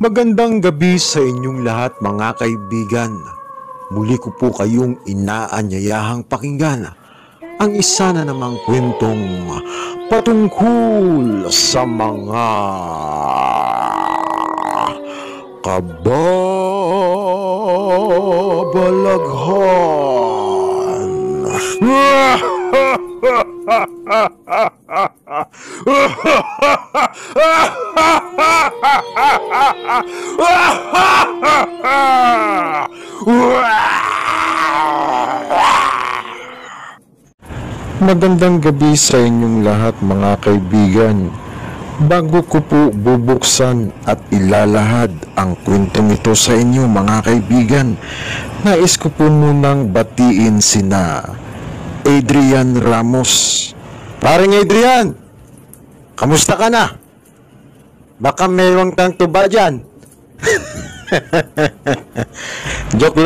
Magandang gabi sa inyong lahat mga kaibigan. Muli ko po kayong inaanyayahang pakinggan ang isa na namang kwentong patungkol sa mga kababalaghan. Magandang gabi sa inyong lahat mga kaibigan. Bago ko po bubuksan at ilalahad ang kwentong ito sa inyo mga kaibigan, nais ko po munang batiin sina Adrian Ramos. Paring Adrian, kamusta ka na? Baka mayroong kang tuba dyan. Joke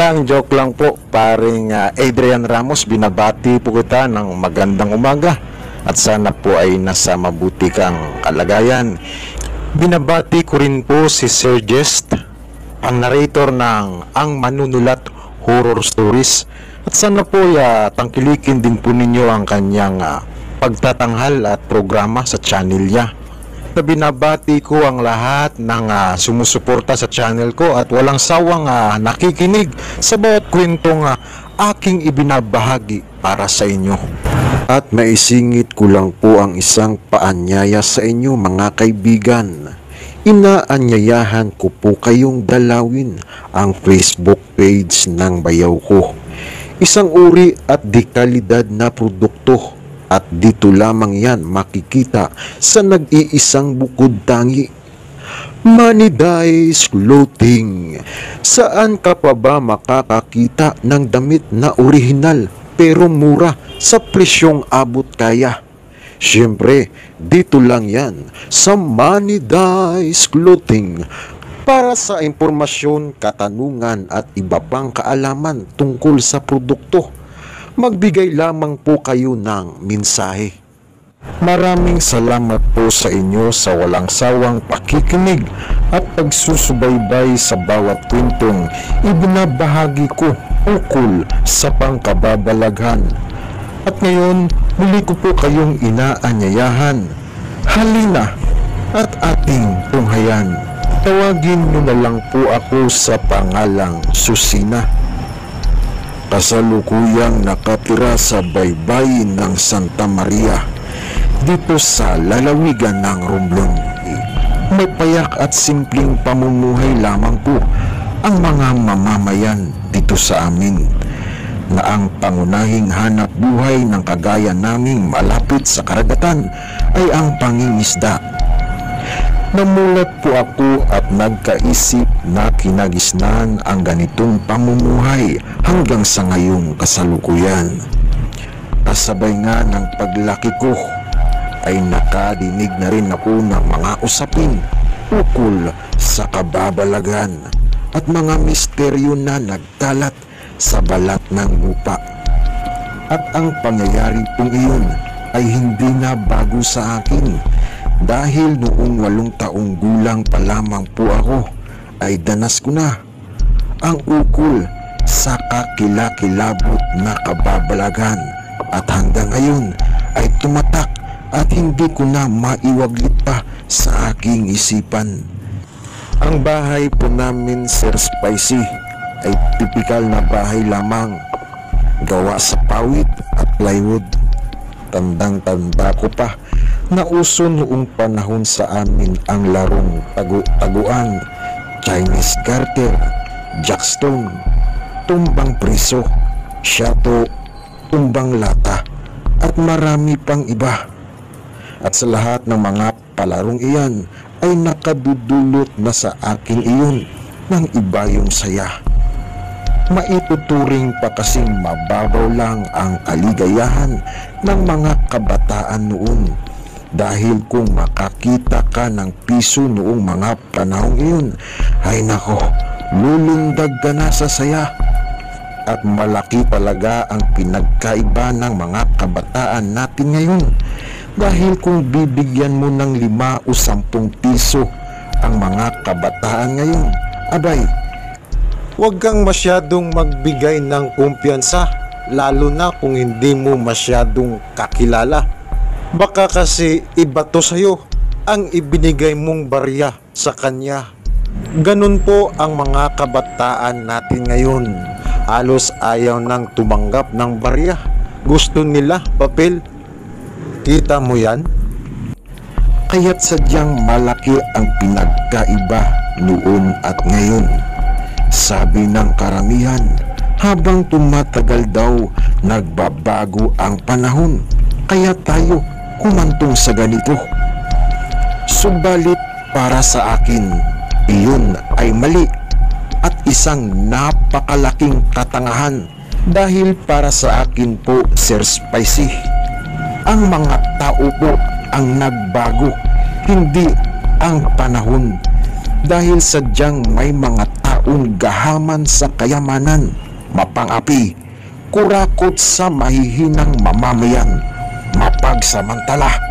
lang po, paring Adrian Ramos. Binabati po kita ng magandang umaga at sana po ay nasa mabuti kang kalagayan. Binabati ko rin po si Sir Jest, ang narrator ng Ang Manunulat Horror Stories, at sana po tangkilikin din po ninyo ang kanyang pagtatanghal at programa sa channel niya. Binabati ko ang lahat ng sumusuporta sa channel ko at walang sawang nakikinig sa bawat kwentong aking ibinabahagi para sa inyo. At maisingit ko lang po ang isang paanyaya sa inyo mga kaibigan. Inaanyayahan ko po kayong dalawin ang Facebook page ng bayaw ko. Isang uri at dekalidad na produkto. At dito lamang yan makikita sa nag-iisang bukod tangi. Money Dice Clothing. Saan ka pa ba makakakita ng damit na orihinal pero mura sa presyong abot kaya? Siyempre, dito lang yan sa Money Dice Clothing. Para sa impormasyon, katanungan at iba pang kaalaman tungkol sa produkto, magbigay lamang po kayo ng mensahe. Maraming salamat po sa inyo sa walang sawang pakikinig at pagsusubaybay sa bawat kwentong ibinabahagi ko ukol sa pangkababalaghan. At ngayon, muli ko po kayong inaanyayahan. Halina at ating tunghayan. Tawagin niyo na lang po ako sa pangalang Susina. Kasalukuyang nakatira sa baybayin ng Santa Maria, dito sa lalawigan ng Romblon. May payak at simpleng pamumuhay lamang po ang mga mamamayan dito sa amin, na ang pangunahing hanap buhay ng kagaya naming malapit sa karagatan ay ang pangingisda. Namulat po ako at nagkaisip na kinagisnan ang ganitong pamumuhay hanggang sa ngayong kasalukuyan. Kasabay nga ng paglaki ko ay nakadinig na rin ako ng mga usapin ukol sa kababalagan at mga misteryo na nagkalat sa balat ng lupa. At ang pangyayari pong iyon ay hindi na bago sa akin. Dahil noong 8 taong gulang pa lamang po ako ay danas ko na ang ukol sa kakilakilabot na kababalagan at hanggang ngayon ay tumatak at hindi ko na maiwaglit pa sa aking isipan. Ang bahay po namin, Sir Spicy, ay tipikal na bahay lamang, gawa sa pawid at plywood. Tandang-tanda ko pa na uso noong panahon sa amin ang larong tagu-taguan, Chinese garter, jackstone, tumbang priso, shato, tumbang lata, at marami pang iba. At sa lahat ng mga palarong iyan ay nakadudulot na sa akin iyon ng iba yung saya. Maituturing pa kasing mababaw lang ang kaligayahan ng mga kabataan noon. Dahil kung makakita ka ng piso noong mga panahong iyon, ay nako, lulundag ka na sa saya. At malaki talaga ang pinagkaiba ng mga kabataan natin ngayon. Dahil kung bibigyan mo ng 5 o 10 piso ang mga kabataan ngayon. Abay, huwag kang masyadong magbigay ng kumpiyansa, lalo na kung hindi mo masyadong kakilala. Baka kasi iba to sa'yo ang ibinigay mong barya sa kanya. Ganun po ang mga kabataan natin ngayon. Halos ayaw nang tumanggap ng barya. Gusto nila papel. Kita mo yan? Kaya't sadyang malaki ang pinagkaiba noon at ngayon. Sabi ng karamihan, habang tumatagal daw, nagbabago ang panahon. Kaya tayo kumantong sa ganito. Subalit para sa akin, iyon ay mali at isang napakalaking katangahan. Dahil para sa akin po, Sir Spicy, ang mga tao po ang nagbago, hindi ang panahon. Dahil sadyang may mga taong gahaman sa kayamanan, mapangapi, kurakot sa mahihinang mamamayan, mapagsamantala.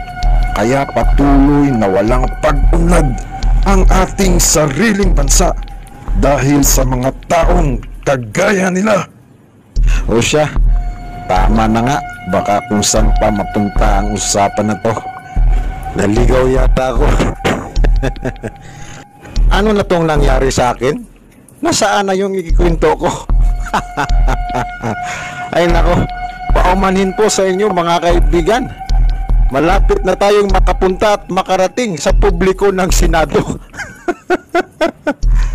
Kaya patuloy na walang pag-unlad ang ating sariling bansa dahil sa mga taong kagaya nila. O siya, tama na nga, baka kung saan pa mapunta ang usapan na to. Naligaw yata ako. Ano na tong nangyari sa akin? Nasaan na yung ikikwento ko? Ay nako, paumanhin po sa inyo mga kaibigan. Malapit na tayong makapunta at makarating sa publiko ng Senado.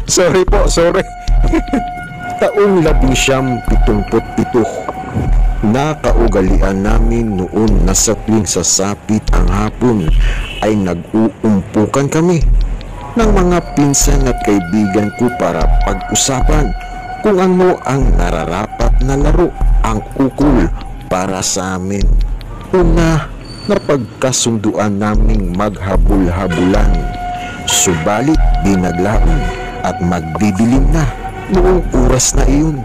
Sorry po, sorry. Taong 1977, nakaugalian namin noon na sa tuwing sasapit ang hapon ay nag-uumpukan kami ng mga pinsan at kaibigan ko para pag-usapan kung ano ang nararapat na laro ang ukol para sa amin. Una, napagkasunduan naming maghabol-habulan. Subalit binaglaon at magdidilim na noong oras na iyon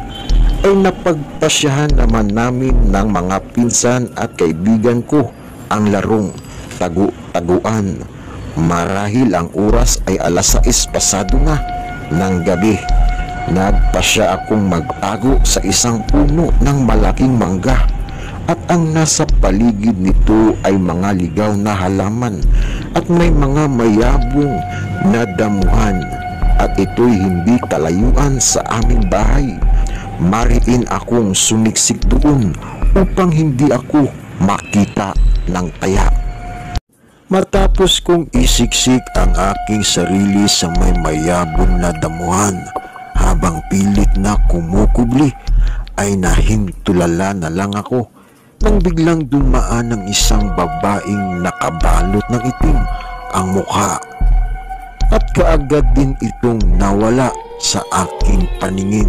ay napagpasyahan naman namin ng mga pinsan at kaibigan ko ang larong tagu-taguan. Marahil ang oras ay 6:00 pasado na ng gabi. Nagpasya akong magtago sa isang puno ng malaking mangga at ang nasa paligid nito ay mga ligaw na halaman at may mga mayabong na damuhan at ito'y hindi kalayuan sa aming bahay. Mariin akong sumiksik doon upang hindi ako makita ng taya. Matapos kong isiksik ang aking sarili sa may mayabong na damuhan, habang pilit na kumukubli, ay nahintulala na lang ako nang biglang dumaan ng isang babaeng nakabalot ng itim ang mukha. At kaagad din itong nawala sa aking paningin.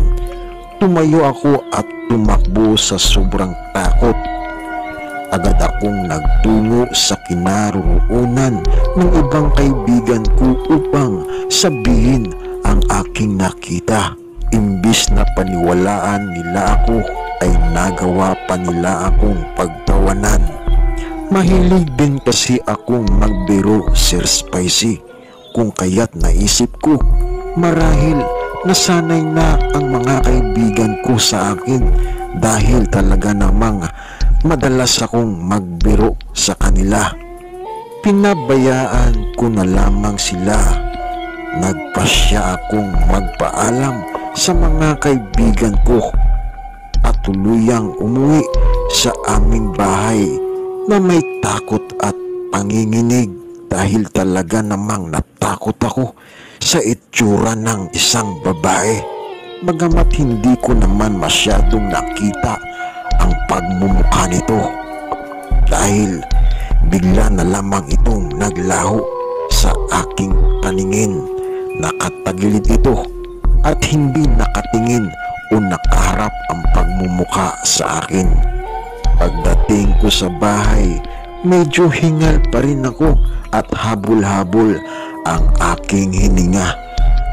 Tumayo ako at tumakbo sa sobrang takot. Agad akong nagtungo sa kinaroroonan ng ibang kaibigan ko upang sabihin ang aking nakita. Imbis na paniwalaan nila ako, ay nagawa pa nila akong pagtawanan. Mahilig din kasi akong magbiro, Sir Spicy, kung kaya't naisip ko, marahil nasanay na ang mga kaibigan ko sa akin dahil talaga namang madalas akong magbiro sa kanila. Pinabayaan ko na lamang sila. Nagpasya akong magpaalam sa mga kaibigan ko at tuluyang umuwi sa aming bahay na may takot at panginginig dahil talaga namang natakot ako sa itsura ng isang babae. Bagamat hindi ko naman masyadong nakita ang pagmumukha nito dahil bigla na lamang itong naglaho sa aking paningin. Nakatagilid ito at hindi nakatingin o nakaharap ang pagmumukha sa akin. Pagdating ko sa bahay, medyo hingal pa rin ako at habol-habol ang aking hininga.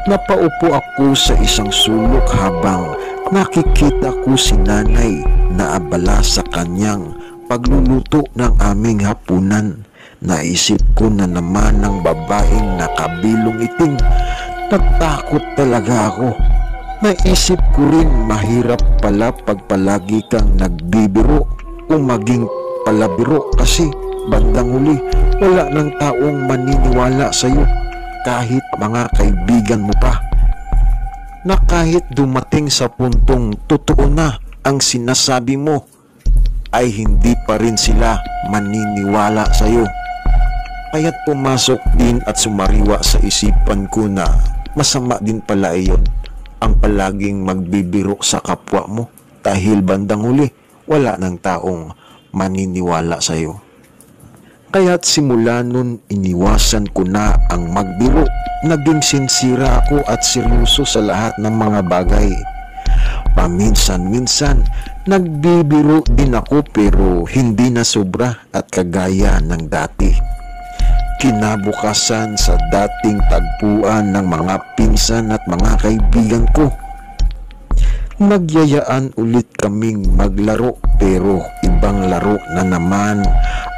Napaupo ako sa isang sulok habang nakikita ko si nanay na abala sa kanyang pagluluto ng aming hapunan. Naisip ko na naman ng babaeng nakabilong itim Natakot talaga ako. Naisip ko rin mahirap pala pag palagi kang nagbibiro o maging palabiro kasi bandang huli wala ng taong maniniwala sa'yo kahit mga kaibigan mo pa. Na kahit dumating sa puntong totoo na ang sinasabi mo ay hindi pa rin sila maniniwala sa'yo. Kaya't pumasok din at sumariwa sa isipan ko na masama din pala iyon ang palaging magbibiro sa kapwa mo dahil bandang huli wala ng taong maniniwala sa iyo. Kaya't simula nun iniwasan ko na ang magbiro. Naging sinsira ako at seryoso sa lahat ng mga bagay. Paminsan-minsan nagbibiro din ako pero hindi na sobra at kagaya ng dati. Kinabukasan sa dating tagpuan ng mga pinsan at mga kaibigan ko, nagyayaan ulit kaming maglaro pero ibang laro na naman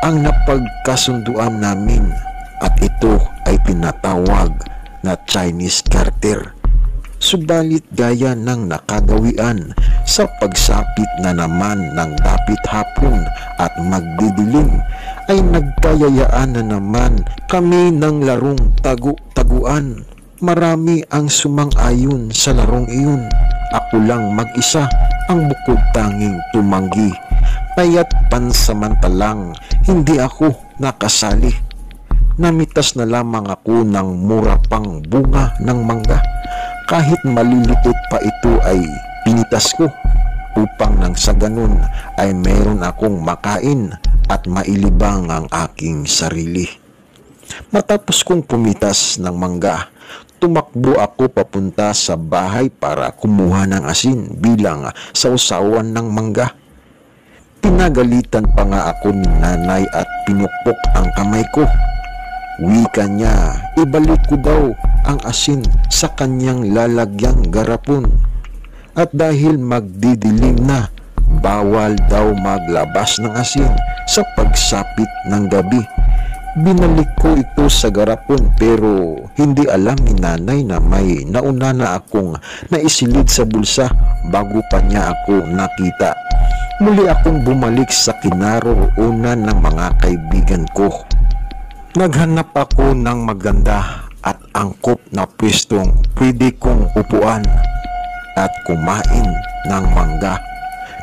ang napagkasunduan namin at ito ay tinatawag na Chinese Garter. Subalit gaya ng nakagawian sa pagsapit na naman ng dapit hapon at magdidilim ay nagkayayaan na naman kami ng larong tagu-taguan. Marami ang sumang-ayon sa larong iyon. Ako lang mag-isa ang bukod tanging tumanggi. Kaya't pansamantalang hindi ako nakasali. Namitas na lamang ako ng mura pang bunga ng mangga. Kahit maliliit pa ito ay pinitas ko upang nang sa ganun ay meron akong makain at mailibang ang aking sarili. Matapos kong pumitas ng mangga, tumakbo ako papunta sa bahay para kumuha ng asin bilang sausawan ng mangga. Pinagalitan pa nga ako ni nanay at pinukpok ang kamay ko. Wika niya, ibalik ko daw ang asin sa kanyang lalagyang garapon. At dahil magdidilim na, bawal daw maglabas ng asin sa pagsapit ng gabi. Binalik ko ito sa garapon pero hindi alam ni nanay na may nauna na akong naisilid sa bulsa bago pa niya ako nakita. Muli akong bumalik sa kinaroroonan ng mga kaibigan ko. Naghanap ako ng maganda at angkop na pwestong pwede kong upuan at kumain ng mangga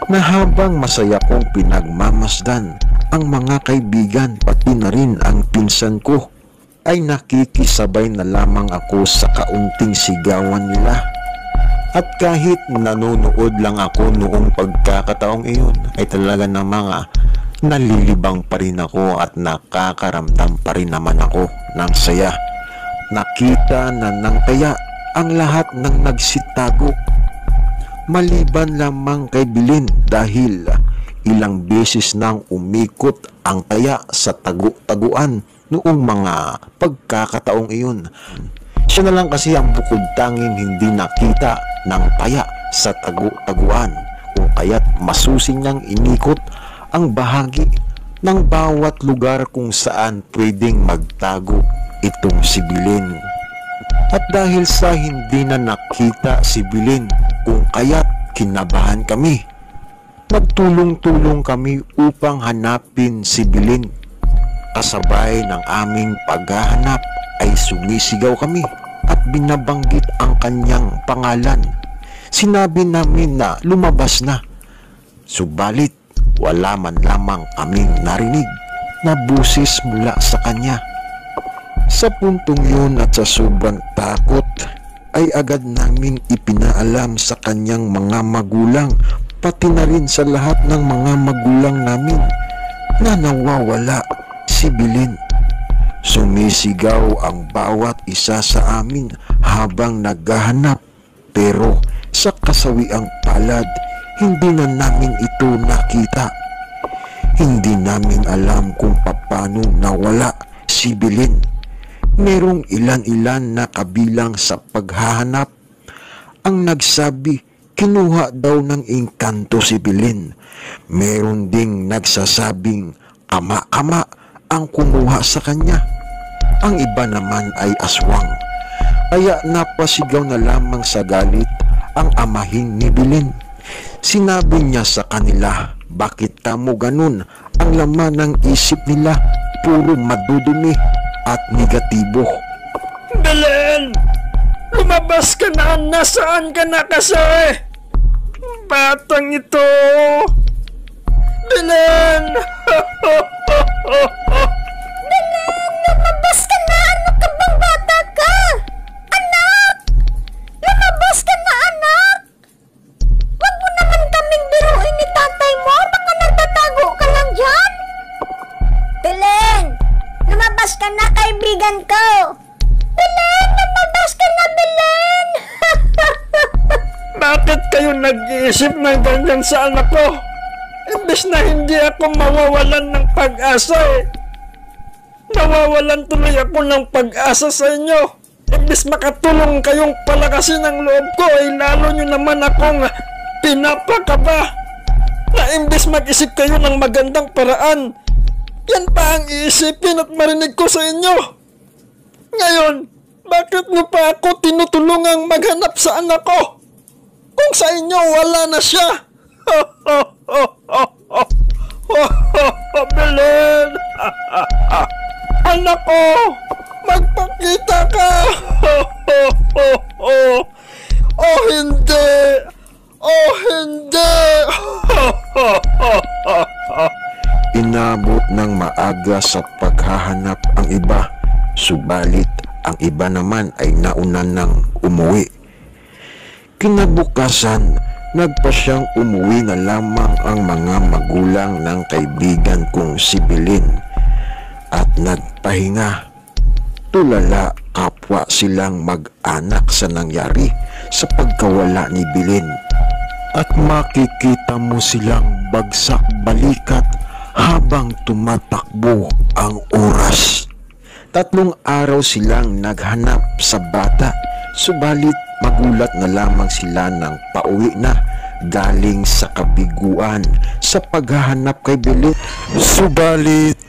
na habang masaya kong pinagmamasdan ang mga kaibigan pati na rin ang pinsan ko ay nakikisabay na lamang ako sa kaunting sigawan nila. At kahit nanonood lang ako noong pagkakataong iyon ay talaga namang nalilibang pa rin ako at nakakaramdam pa rin naman ako ng saya. Nakita na ng taya ang lahat ng nagsitago. Maliban lamang kay Bilin dahil ilang beses nang umikot ang taya sa tagu-taguan noong mga pagkakataong iyon. Siya na lang kasi ang bukod tanging hindi nakita ng taya sa tagu-taguan kung kaya't masusin niyang inikot ang bahagi ng bawat lugar kung saan pwedeng magtago itong si Bilin. At dahil sa hindi na nakita si Bilin kung kaya't kinabahan kami, nagtulong-tulong kami upang hanapin si Bilin. Kasabay ng aming paghahanap ay sumisigaw kami at binabanggit ang kanyang pangalan. Sinabi namin na lumabas na. Subalit wala man lamang kaming narinig na busis mula sa kanya. Sa puntong yun at sa sobrang takot ay agad namin ipinaalam sa kanyang mga magulang pati na rin sa lahat ng mga magulang namin na nawawala si Bilin. Sumisigaw ang bawat isa sa amin habang naghahanap pero sa kasawiang palad hindi na namin ito nakita. Hindi namin alam kung paano nawala si Bilin. Merong ilan-ilan na kabilang sa paghahanap ang nagsabi kinuha daw ng engkanto si Bilin. Meron ding nagsasabing kama-kama ang kumuha sa kanya. Ang iba naman ay aswang. Kaya napasigaw na lamang sa galit ang amahin ni Belen. Sinabi niya sa kanila, bakit kamo ganun? Ang laman ng isip nila puro madudumi at negatibo. Belen! Lumabas ka na! Nasaan ka na kasi? Batang ito! Belen! Belen, lumabas ka na! Ano ka bang bata ka? Anak! Lumabas ka na, anak! Huwag mo naman kaming biruin ni tatay mo. Baka nagtatago ka lang dyan. Belen! Lumabas ka na, kaibigan ko! Belen! Lumabas ka na, Belen! Bakit kayo nag-iisip ng ganyan sa anak ko? Imbes na hindi ako mawawalan ng pag-asa Nawawalan tuloy ako ng pag-asa sa inyo. Imbes makatulong kayong palakasin ang loob ko, lalo nyo naman akong pinapakaba. Na imbes mag-isip kayo ng magandang paraan, yan pa ang iisipin at marinig ko sa inyo. Ngayon, bakit nyo pa ako tinutulungang maghanap sa anak ko? Kung sa inyo wala na siya. Belen! Anak ko! Magpakita ka! Oh hindi! Oh hindi! Inabot ng maaga sa paghahanap ang iba, subalit ang iba naman ay nauna nang umuwi. Kinabukasan, nagpasyang umuwi na lamang ang mga magulang ng kaibigan kong si Belen at nagpahinga. Tulala kapwa silang mag-anak sa nangyari sa pagkawala ni Belen. At makikita mo silang bagsak balikat habang tumatakbo ang oras. 3 araw silang naghanap sa bata, subalit magulat na lamang sila nang pauwi na galing sa kabiguan sa paghahanap kay Belen. Subalit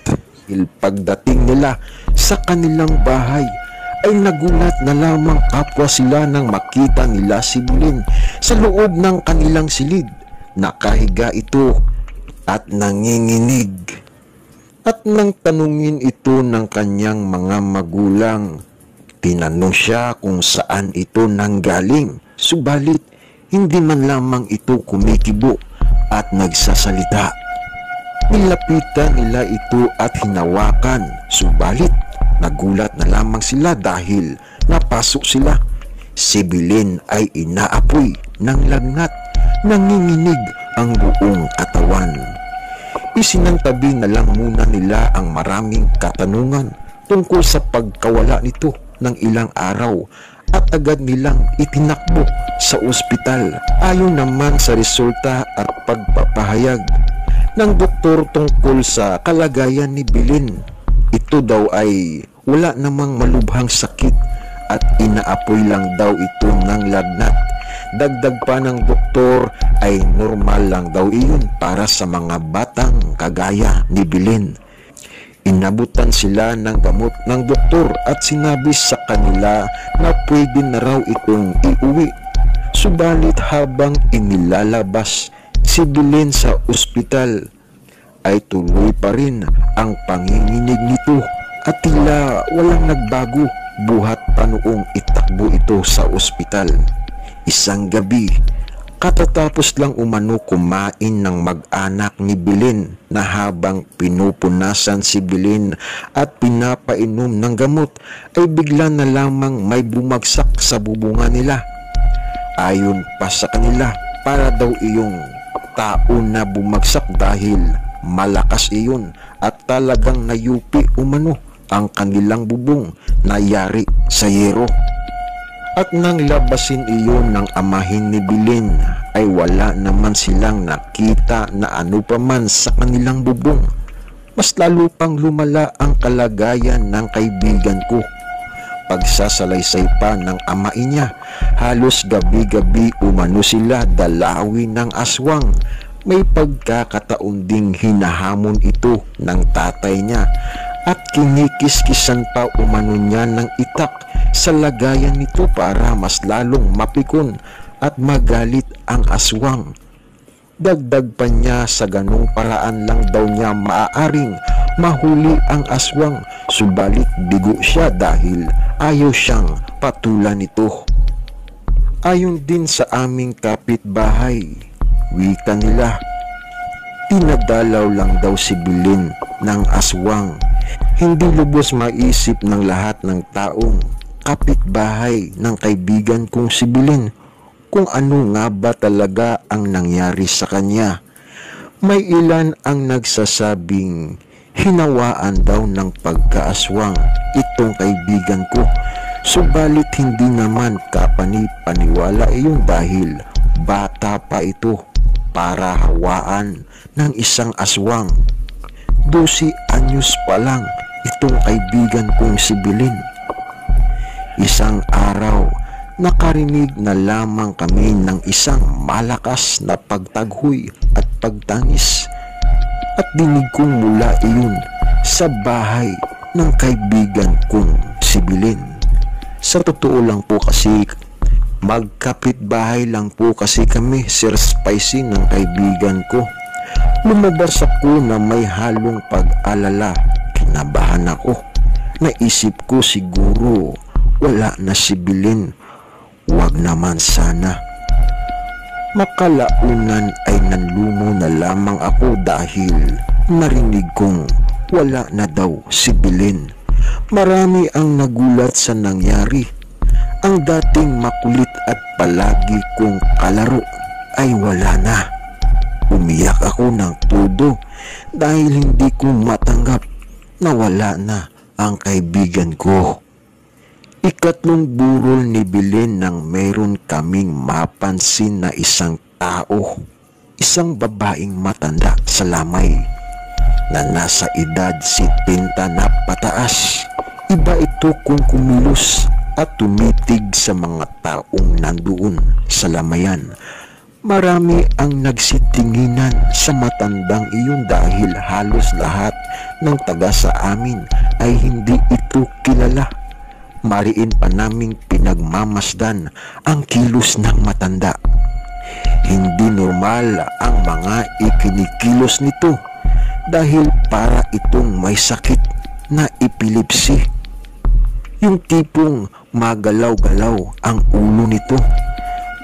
pagdating nila sa kanilang bahay ay nagulat na lamang kapwa sila nang makita nila si Belen sa loob ng kanilang silid. Nakahiga ito at nanginginig. At nang tanungin ito ng kanyang mga magulang, tinanong siya kung saan ito nanggaling, subalit hindi man lamang ito kumikibo at nagsasalita. Nilapitan nila ito at hinawakan, subalit nagulat na lamang sila dahil napasok sila. Si Belen ay inaapoy ng lagnat, nanginginig ang buong katawan. Isinantabi na lang muna nila ang maraming katanungan tungkol sa pagkawala nito ng ilang araw at agad nilang itinakbo sa ospital ayon naman sa resulta at pagpapahayag ng doktor tungkol sa kalagayan ni Belen. Ito daw ay wala namang malubhang sakit at inaapoy lang daw ito ng lagnat. Dagdag pa ng doktor ay normal lang daw iyon para sa mga batang kagaya ni Belen. Inabutan sila ng gamot ng doktor at sinabi sa kanila na pwede na raw itong iuwi. Subalit habang inilalabas si Belen sa ospital ay tuloy pa rin ang panginginig nito at tila walang nagbago buhat pa noong itakbo ito sa ospital. Isang gabi, katatapos lang umano kumain ng mag-anak ni Belen na habang pinupunasan si Belen at pinapainom ng gamot ay bigla na lamang may bumagsak sa bubunga nila. Ayon pa sa kanila, para daw iyong tao na bumagsak dahil malakas iyon at talagang nayupi umano ang kanilang bubong na yari sa yero. At nang labasin iyon ng amahin ni Belen ay wala naman silang nakita na ano pa man sa kanilang bubong. Mas lalo pang lumala ang kalagayan ng kaibigan ko. Pagsasalaysay pa ng amain niya, halos gabi-gabi umano sila dalawin ng aswang. May pagkakataon ding hinahamon ito ng tatay niya at kinikis-kisan pa umano niya ng itak sa lagayan nito para mas lalong mapikon at magalit ang aswang. Dagdag pa niya sa ganong paraan lang daw niya maaaring mahuli ang aswang, subalit bigo siya dahil ayaw siyang patulan nito. Ayon din sa aming kapitbahay, wika nila, tinadalaw lang daw si Bilin ng aswang. Hindi lubos maisip ng lahat ng taong kapitbahay ng kaibigan kong si Bilin kung ano nga ba talaga ang nangyari sa kanya. May ilan ang nagsasabing hinawaan daw ng pagkaaswang itong kaibigan ko, subalit hindi naman kapani-paniwala iyon dahil bata pa ito para hawaan ng isang aswang. 12 anyos pa lang itong kaibigan kong si Bilin. Isang araw, nakarinig na lamang kami ng isang malakas na pagtaghoy at pagtangis, at dinig kong mula iyon sa bahay ng kaibigan kong si Bilin. Sa totoo lang po kasi, magkapitbahay lang po kasi kami, Sir Spicy, ng kaibigan ko. Lumabas ako na may halong pag-alala. Kinabahan ako. Naisip ko siguro wala na si Bilin. Wag naman sana. Makalaunan ay nanlumo na lamang ako dahil narinig kong wala na daw si Bilin. Marami ang nagulat sa nangyari. Ang dating makulit at palagi kong kalaro ay wala na. Umiyak ako ng todo dahil hindi ko matanggap na wala na ang kaibigan ko. Ikatlong burol ni Bilin nang meron kaming mapansin na isang tao, isang babaeng matanda sa lamay na nasa edad 70 na pataas. Iba ito kung kumilos at tumitig sa mga taong nandoon sa lamayan. Marami ang nagsitinginan sa matandang iyon dahil halos lahat ng taga sa amin ay hindi ito kilala. Mariin pa naming pinagmamasdan ang kilos ng matanda. Hindi normal ang mga ikinikilos nito dahil para itong may sakit na epilepsy. Yung tipong magalaw-galaw ang ulo nito.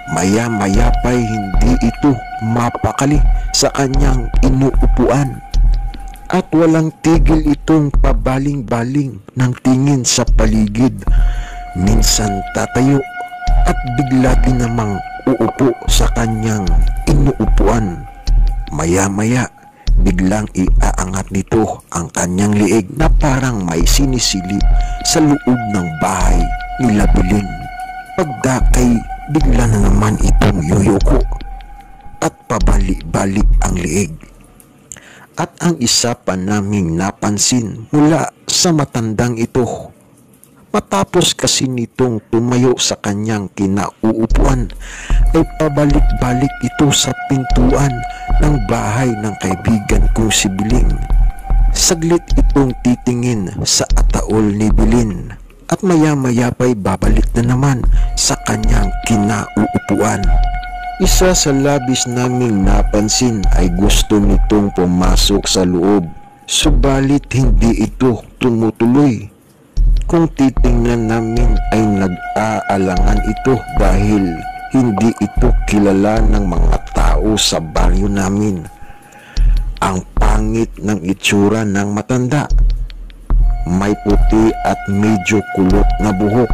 Maya-maya pa'y hindi ito mapakali sa kanyang inuupuan. At walang tigil itong pabaling-baling ng tingin sa paligid. Minsan tatayo at bigla din namang uupo sa kanyang inuupuan. Maya-maya, biglang iaangat nito ang kanyang liig na parang may sinisilip sa loob ng bahay nila Bilin. Pagdakay, bigla na naman itong yuyuko at pabalik-balik ang liig. At ang isa pa naming napansin mula sa matandang ito, matapos kasi nitong tumayo sa kanyang kinauupuan, ay pabalik-balik ito sa pintuan ng bahay ng kaibigan kong si Bilin. Saglit itong titingin sa ataol ni Bilin at maya-maya pa'y babalik na naman sa kanyang kinauupuan. Isa sa labis naming napansin ay gusto nitong pumasok sa loob, subalit hindi ito tumutuloy. Kung titingnan namin ay nag-aalangan ito dahil hindi ito kilala ng mga tao sa baryo namin. Ang pangit ng itsura ng matanda. May puti at medyo kulot na buhok.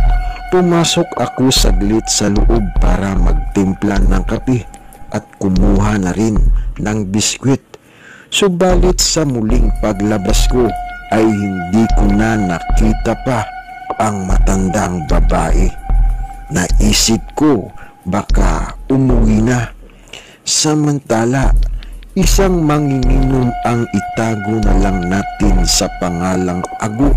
Pumasok ako saglit sa loob para magtimpla ng kape at kumuha na rin ng biskwit. Subalit sa muling paglabas ko ay hindi ko na nakita pa ang matandang babae. Naisip ko baka umuwi na. Samantala, isang manginginom ang itago na lang natin sa pangalang Ago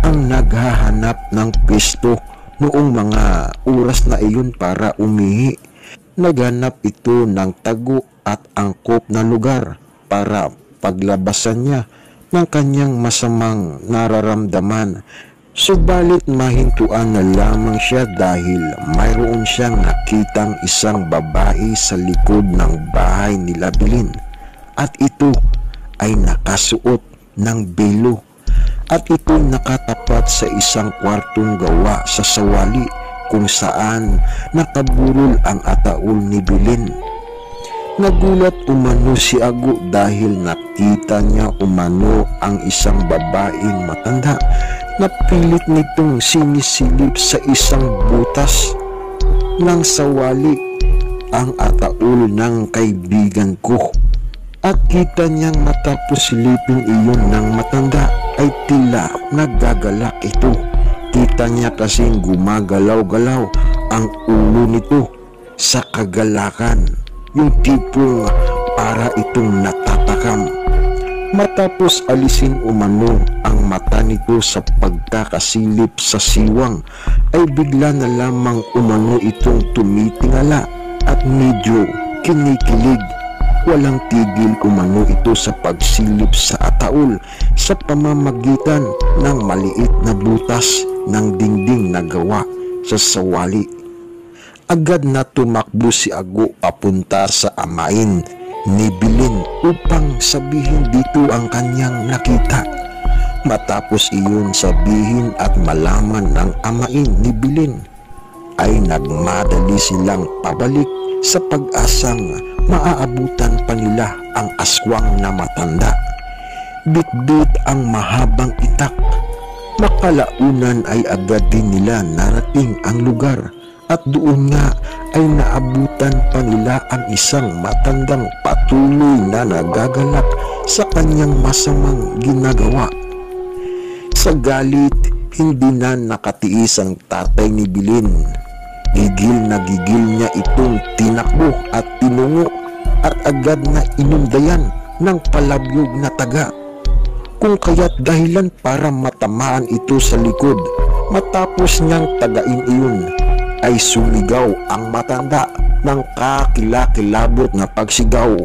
ang naghahanap ng pwesto noong mga oras na iyon para umihi. Naghanap ito ng tago at angkop na lugar para paglabasan niya ng kanyang masamang nararamdaman. Subalit mahintuan na lamang siya dahil mayroon siyang nakitang isang babae sa likod ng bahay nila Bilin, at ito ay nakasuot ng belo at ito nakatapat sa isang kwartong gawa sa sawali kung saan nakaburol ang ataol ni Bilin. Nagulat umano si Ago dahil nakita niya umano ang isang babaeng matanda na pilit nitong sinisilip sa isang butas ng sawali ang ataol ng kaibigan ko. At kita niyang matapos silipin iyon ng matanda ay tila nagagalak ito. Kita niya kasing gumagalaw-galaw ang ulo nito sa kagalakan, yung tipong para itong natatakam. Matapos alisin umano ang mata nito sa pagkakasilip sa siwang, ay bigla na lamang umano itong tumitingala at medyo kinikilig. Walang tigil umano ito sa pagsilip sa ataol sa pamamagitan ng maliit na butas ng dingding na gawa sa sawali. Agad na tumakbo si Ago papunta sa amain ni Bilin upang sabihin dito ang kanyang nakita. Matapos iyon sabihin at malaman ng amain ni Bilin, ay nagmadali silang pabalik sa pag-asang maaabutan pa nila ang aswang na matanda. Bitbit ang mahabang itak. Makalaunan ay agad din nila narating ang lugar at doon nga ay naabutan pa nila ang isang matandang patuloy na nagagalak sa kanyang masamang ginagawa. Sa galit, hindi na nakatiis ang tatay ni Bilin. Gigil na gigil niya itong tinakbo at tinungo at agad na inundayan ng palabyog na taga. Kung kaya't dahilan para matamaan ito sa likod. Matapos niyang tagain iyon, ay sumigaw ang matanda ng kakilakilabot na pagsigaw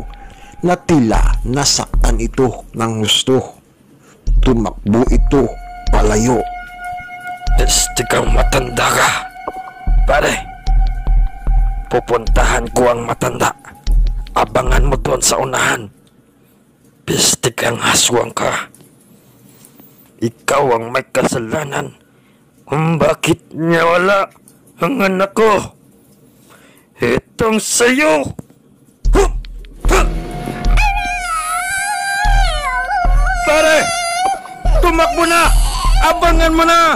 na tila nasaktan ito ng gusto. Tumakbo ito palayo. Peste kang matanda ka. Pare, pupuntahan ko ang matanda. Abangan mo doon sa unahan. Peste kang aswang ka. Ikaw ang may kasalanan kung bakit niya wala ang anak ko. Itong sayo. Pare, tumakbo na. Abangan mo na.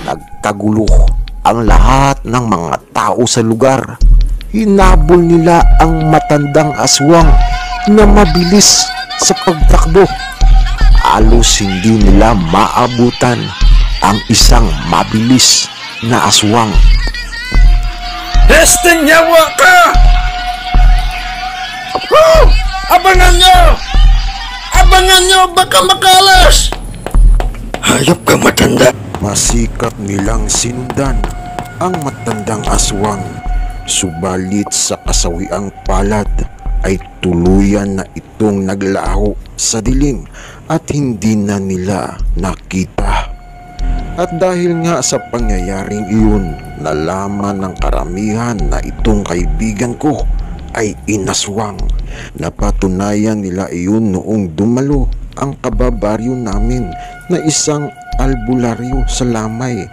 Nagkagulo ang lahat ng mga tao sa lugar. Hinabol nila ang matandang aswang na mabilis sa pagtakbo. Halos hindi nila maabutan ang isang mabilis na aswang. Pesteng yawa ka! Abangan nyo! Abangan nyo! Baka makalas! Hayop ka matanda! Masikap nilang sinundan ang matandang aswang. Subalit sa kasawiang palad ay tuluyan na itong naglaho sa dilim at hindi na nila nakita. At dahil nga sa pangyayaring iyon, nalaman ng karamihan na itong kaibigan ko ay inaswang. Napatunayan nila iyon noong dumalo ang kababaryo namin na isang albularyo sa Lamay,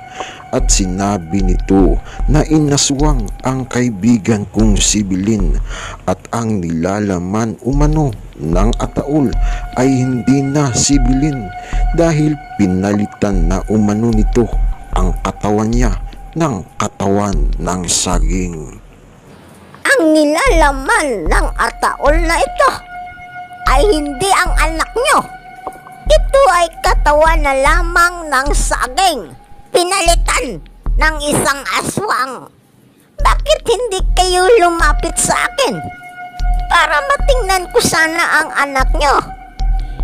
at sinabi nito na inaswang ang kaibigan kong si Bilin at ang nilalaman umano ng ataol ay hindi na si Bilin dahil pinalitan na umano nito ang katawan niya ng katawan ng saging. Ang nilalaman ng ataol na ito ay hindi ang anak nyo. Ito ay katawan na lamang ng saging, pinalitan ng isang aswang. Bakit hindi kayo lumapit sa akin para matingnan ko sana ang anak nyo?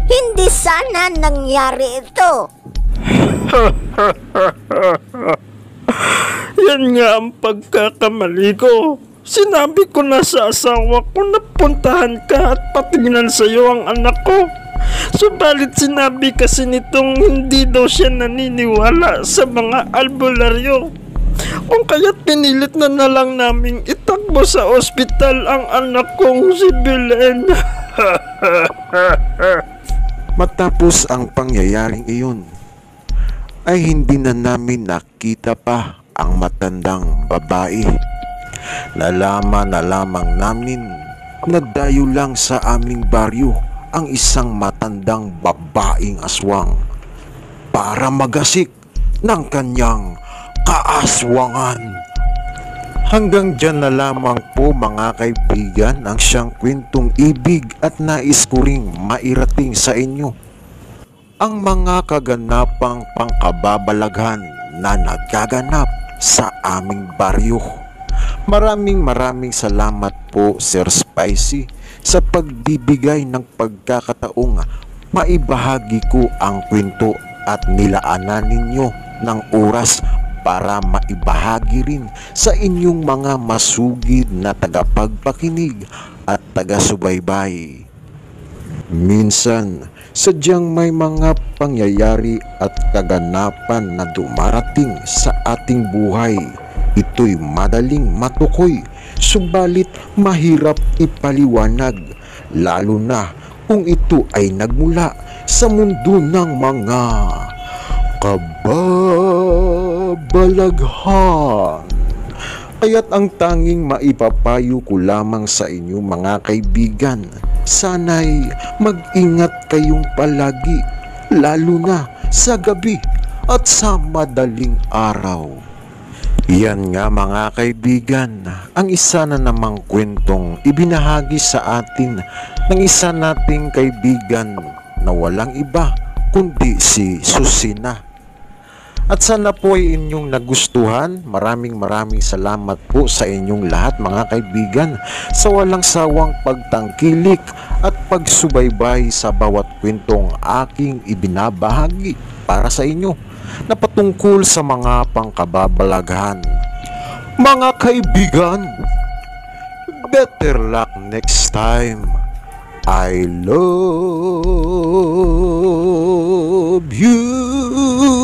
Hindi sana nangyari ito. Yan nga ang pagkakamali ko. Sinabi ko na sa asawa ko na puntahan ka at patingnan sa iyo ang anak ko. Subalit sinabi kasi nitong hindi daw siya naniniwala sa mga albularyo. Kung kaya't pinilit na lang naming itakbo sa ospital ang anak kong si Belen. Matapos ang pangyayaring iyon, ay hindi na namin nakita pa ang matandang babae. Nalaman na lamang namin na dayo lang sa aming baryo ang isang matandang babaeng aswang para magasik ng kanyang kaaswangan. Hanggang dyan na lamang po mga kaibigan ang siyang kwentong ibig at nais ko ring mairating sa inyo ang mga kaganapang pangkababalaghan na nagaganap sa aming baryo. Maraming salamat po Sir Spicy sa pagbibigay ng pagkakataong maibahagi ko ang kwento at nilaanan ninyo ng oras para maibahagi rin sa inyong mga masugid na tagapagpakinig at taga-subaybay. Minsan, sadyang may mga pangyayari at kaganapan na dumarating sa ating buhay. Ito'y madaling matukoy, subalit mahirap ipaliwanag, lalo na kung ito ay nagmula sa mundo ng mga kababalaghan. Kaya't ang tanging maipapayo ko lamang sa inyo mga kaibigan, sana'y mag-ingat kayong palagi, lalo na sa gabi at sa madaling araw. Yan nga mga kaibigan, ang isa na namang kwentong ibinahagi sa atin ng isa nating kaibigan na walang iba kundi si Susina. At sana po ay inyong nagustuhan. Maraming salamat po sa inyong lahat mga kaibigan sa walang sawang pagtangkilik at pagsubaybay sa bawat kwentong aking ibinabahagi para sa inyo na patungkol sa mga pangkababalaghan. Mga kaibigan, better luck next time. I love you.